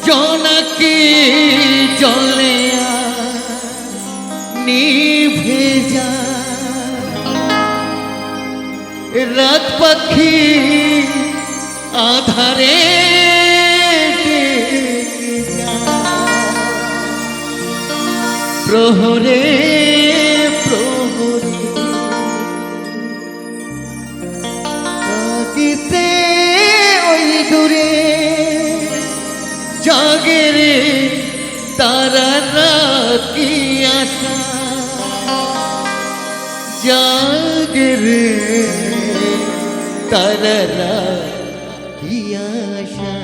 জোনাকি জলে নিভে যায়, রাত পাখি আধারে প্রহরে প্রহরে তাকিতে ওই দূরে জাগে রে তারারা কি আশা, জাগে রে তারারা কি আশা।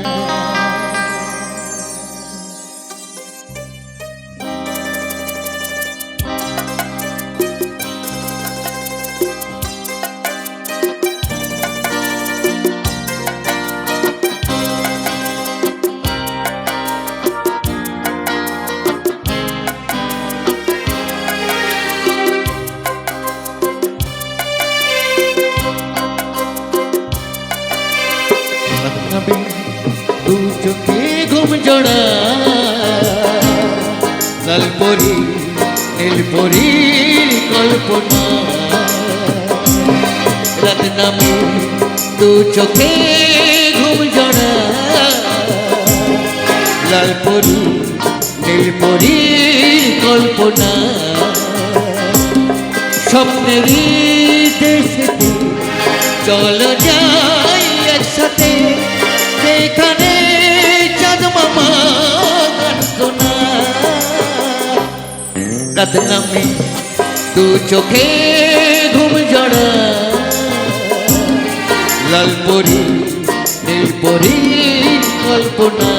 দু চোখে ঘুম জোড়া, লালপরি নীলপরির কল্পনা, রাত নামে দু চোখে ঘুম জোড়া, লালপরি নীলপরির কল্পনা, স্বপ্নেরই দেশেতে চলো যাই একসাথে, যেখানে চাঁদ মামা গান শোনা, রাত নামে দু চোখে ঘুম জড়া, লালপরি নীলপরি কল্পনা।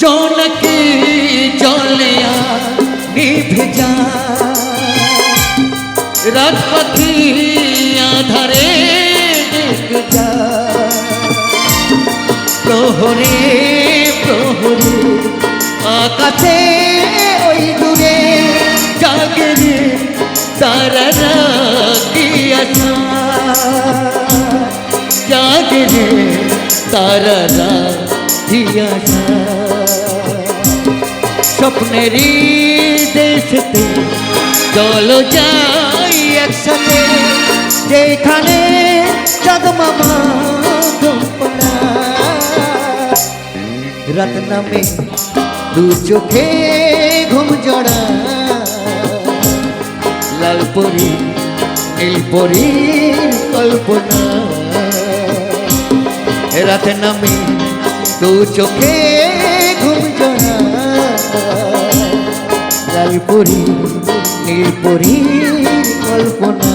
জোনাকি জলে নিভে যায়, রাত পাখি আধারে ডেকে যায়, প্রহরে প্রহরে আকাশে ওই দূরে জাগে রে তারারা কি আশা, জাগে রে তারারা কি আশা, স্বপ্নেরই দেশেতে চলো যাই একসাথে, যেখানে চাঁদ মামা কল্পনা, রাত নামে দু চোখে ঘুম জড়া, লালপরি নীলপরি কল্পনা, রাত নামে দু চোখে ঘুম জড়া, লালপরি নীলপরি কল্পনা।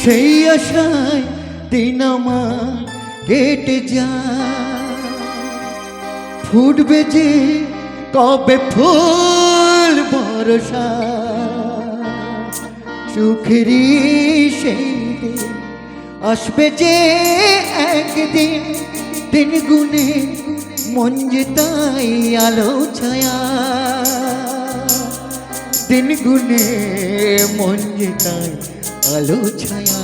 সেই আশায় দিন আমার কেটে যায়, ফুটবে যে কবে ফুল বর্ষা, সুখেরই সেই দিন আসবে যে একদিন, দিন গুনে মন যে তাই আলো ছায়া, দিন গুনে মন যে তাই আলো ছায়া।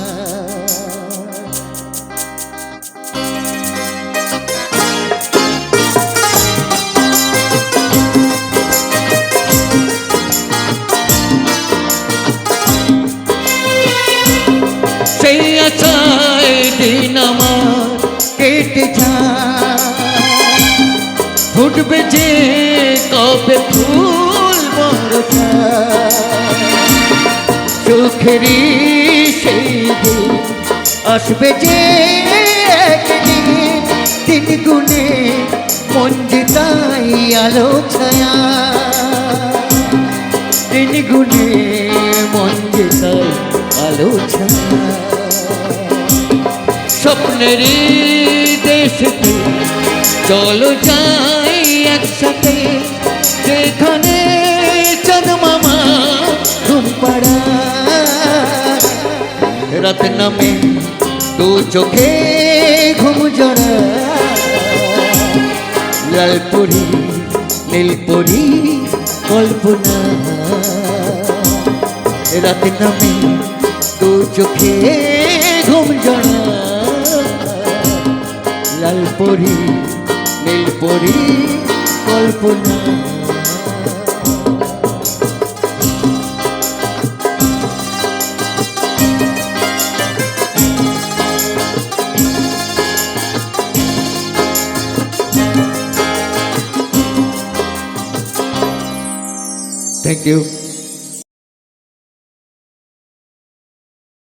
সেই আশায় দিন আমার কেটে যায়, ফুটবে যে কবে ফুল বরষা, সুখেরই সেই দিন আসবে যে একদিন, দিন গুনে মন যে তাই আলো ছায়া, দিন গুনে মন যে তাই আলো ছায়া। স্বপ্নেরই দেশে চলো যাই একসাথে, যেখানে চাঁদ মামা ঘুম পাড়া, রাত নামে দু চোখে ঘুম জড়া, লালপুরি নীলপুরি কল্পনা, রাত নামে দু চোখে ঘুম জড়া, লালপুরি নীলপুরি কল্পনা। Thank you.